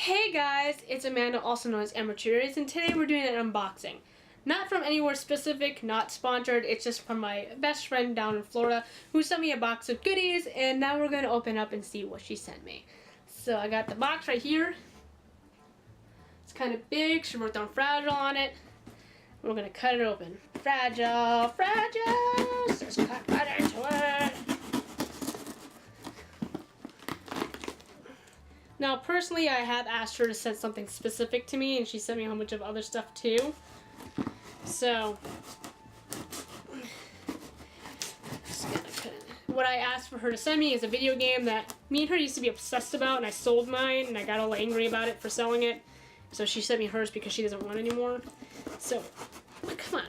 Hey guys, it's Amanda, also known as Amateurs, and today we're doing an unboxing. Not from anywhere specific, not sponsored, it's just from my best friend down in Florida who sent me a box of goodies, and now we're going to open up and see what she sent me. So I got the box right here. It's kind of big, she wrote down fragile on it. We're going to cut it open. Fragile, fragile, just cut right into it. Now, personally, I have asked her to send something specific to me, and she sent me a whole bunch of other stuff, too. So, what I asked for her to send me is a video game that me and her used to be obsessed about, and I sold mine, and I got all angry about it for selling it. So she sent me hers because she doesn't want it anymore. So, come on.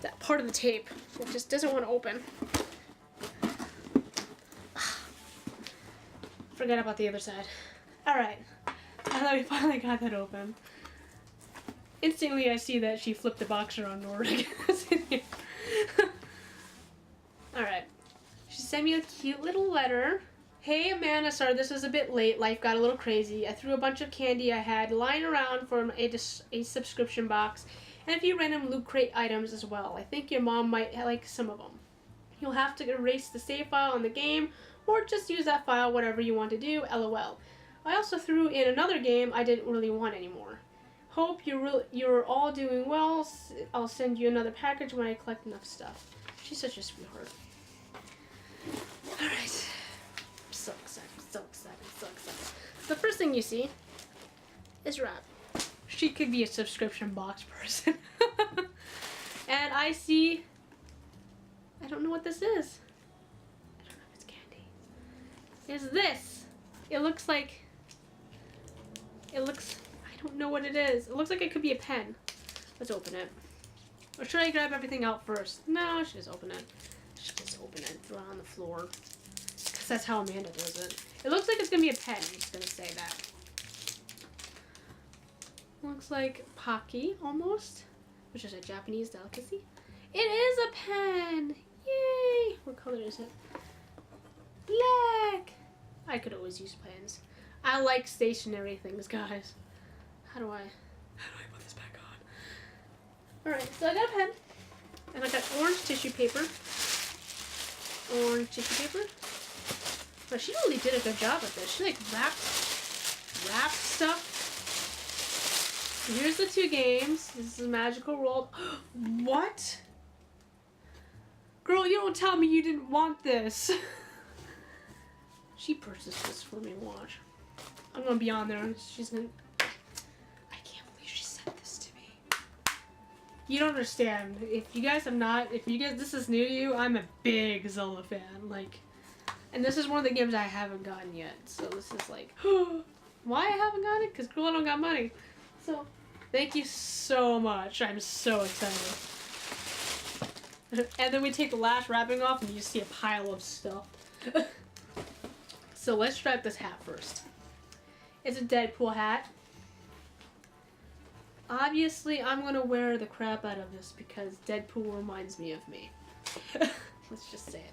That part of the tape that just doesn't want to open. Forget about the other side. Alright, now that we finally got that open, instantly I see that she flipped the box around in order to get this in here. Alright, she sent me a cute little letter. Hey Amanda, sorry this is a bit late, life got a little crazy. I threw a bunch of candy I had lying around from a subscription box and a few random Loot Crate items as well. I think your mom might like some of them. You'll have to erase the save file on the game or just use that file, whatever you want to do, LOL. I also threw in another game I didn't really want anymore. Hope you're all doing well. I'll send you another package when I collect enough stuff. She's such a sweetheart. Alright. I'm so excited, so excited, so excited. The first thing you see is wrap. She could be a subscription box person. And I see, I don't know what this is. I don't know if it's candy. It's this. It looks, I don't know what it is. It looks like it could be a pen. Let's open it. Or should I grab everything out first? No, I should just open it. Should just open it and throw it on the floor. Because that's how Amanda does it. It looks like it's going to be a pen. I'm just going to say that. Looks like Pocky, almost, which is a Japanese delicacy. It is a pen! Yay! What color is it? Black! I could always use pens. I like stationary things, guys. How do I put this back on? Alright, so I got a pen. And I got orange tissue paper. Orange tissue paper. But she really did a good job with this. She wrapped stuff. Here's the two games. This is Magical World. What? Girl, you don't tell me you didn't want this. She purchased this for me, watch. I'm gonna be on there. She's gonna... I can't believe she sent this to me. You don't understand. If you guys this is new to you, I'm a big Zelda fan. And this is one of the games I haven't gotten yet. So this is why I haven't gotten it? Because girl, I don't got money. So, thank you so much. I'm so excited. And then we take the last wrapping off and you just see a pile of stuff. So let's strap this hat first. It's a Deadpool hat. Obviously, I'm going to wear the crap out of this because Deadpool reminds me of me. Let's just say it.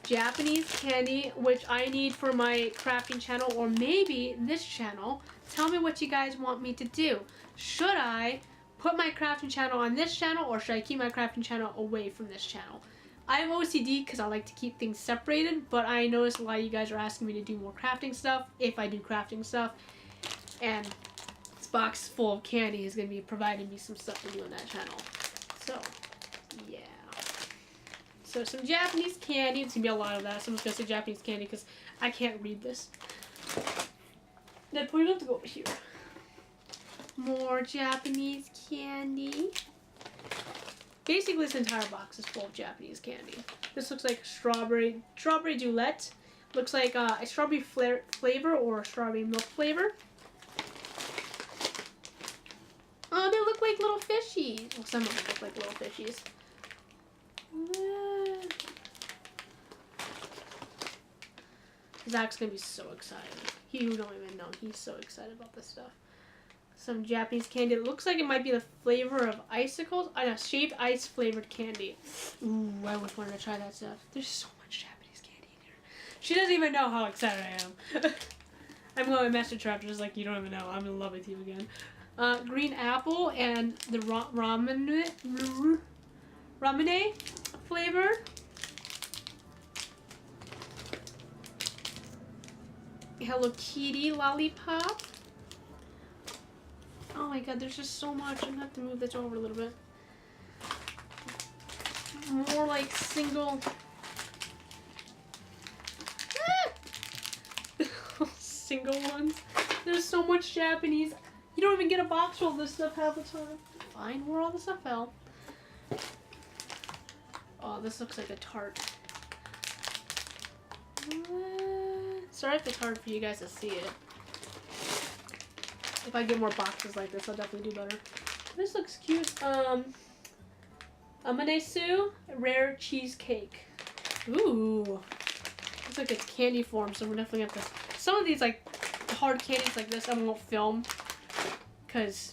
Japanese candy, which I need for my crafting channel or maybe this channel. Tell me what you guys want me to do. Should I put my crafting channel on this channel or should I keep my crafting channel away from this channel? I have OCD because I like to keep things separated, but I noticed a lot of you guys are asking me to do more crafting stuff if I do crafting stuff. And this box full of candy is going to be providing me some stuff to do on that channel. So, yeah. So some Japanese candy. It's going to be a lot of that. Someone's going to say Japanese candy because I can't read this. Then we're going to go over here. More Japanese candy. Basically, this entire box is full of Japanese candy. This looks like strawberry Dulette. Looks like a strawberry flavor or a strawberry milk flavor. Oh, they look like little fishies. Well, some of them look like little fishies. Zach's gonna be so excited. You don't even know. He's so excited about this stuff. some Japanese candy. It looks like it might be the flavor of icicles. I know, shaved ice flavored candy. Ooh, I always wanted to try that stuff. There's so much Japanese candy in here. She doesn't even know how excited I am. I'm going to message her after, just like, you don't even know. I'm in love with you again. Green apple and the ramune flavor. Hello Kitty lollipop. Oh my god, there's just so much. I'm gonna have to move this over a little bit. More like single. Single ones. There's so much Japanese. You don't even get a box full of this stuff half the time. Find where all the stuff fell. Oh, this looks like a tart. Sorry if it's hard for you guys to see it. If I get more boxes like this, I'll definitely do better. This looks cute. Amanesu rare cheesecake. Ooh. Looks like it's candy form, so we're definitely gonna have to. Some of these like hard candies like this I won't film, because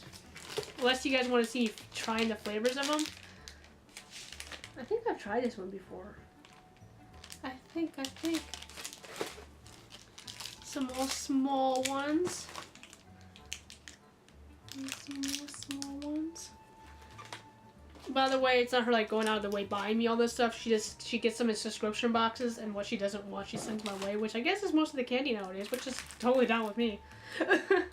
unless you guys want to see me trying the flavors of them. I think I've tried this one before. I think. Some more small ones. Some more small ones. By the way, it's not her like going out of the way buying me all this stuff. She gets them in subscription boxes, and what she doesn't want she sends my way, which I guess is most of the candy nowadays, which is totally down with me. The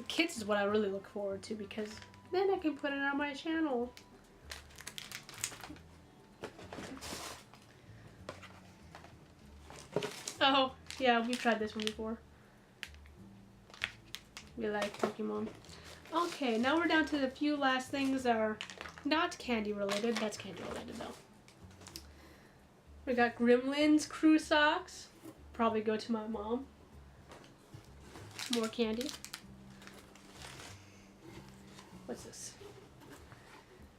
kits is what I really look forward to, because then I can put it on my channel. Oh, yeah, we've tried this one before. We like Pokemon. Okay, now we're down to the few last things that are not candy related. That's candy related though. We got Gremlins crew socks. Probably go to my mom. More candy. What's this?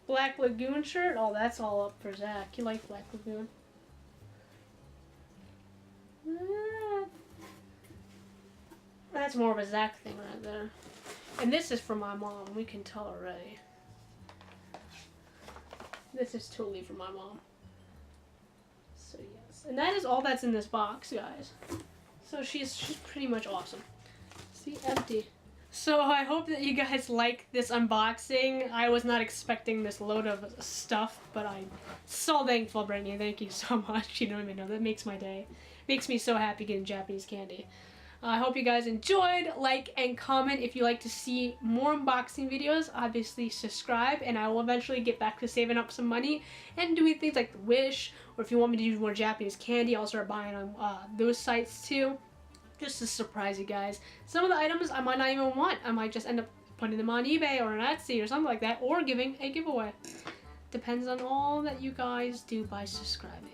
Black Lagoon shirt. Oh, that's all up for Zach. You like Black Lagoon? That's more of a Zach thing right there. And this is for my mom. We can tell already. This is totally for my mom. So yes. And that is all that's in this box, guys. So she's pretty much awesome. See, empty. So I hope that you guys like this unboxing. I was not expecting this load of stuff, but I'm so thankful, Brittany. Thank you so much. You don't even know. That makes my day. Makes me so happy getting Japanese candy. I hope you guys enjoyed. Like and comment if you like to see more unboxing videos. Obviously subscribe, and I will eventually get back to saving up some money and doing things like the Wish, or if you want me to do more Japanese candy, I'll start buying on those sites too. Just to surprise you guys. Some of the items I might not even want. I might just end up putting them on eBay or on Etsy or something like that, or giving a giveaway. Depends on all that you guys do by subscribing.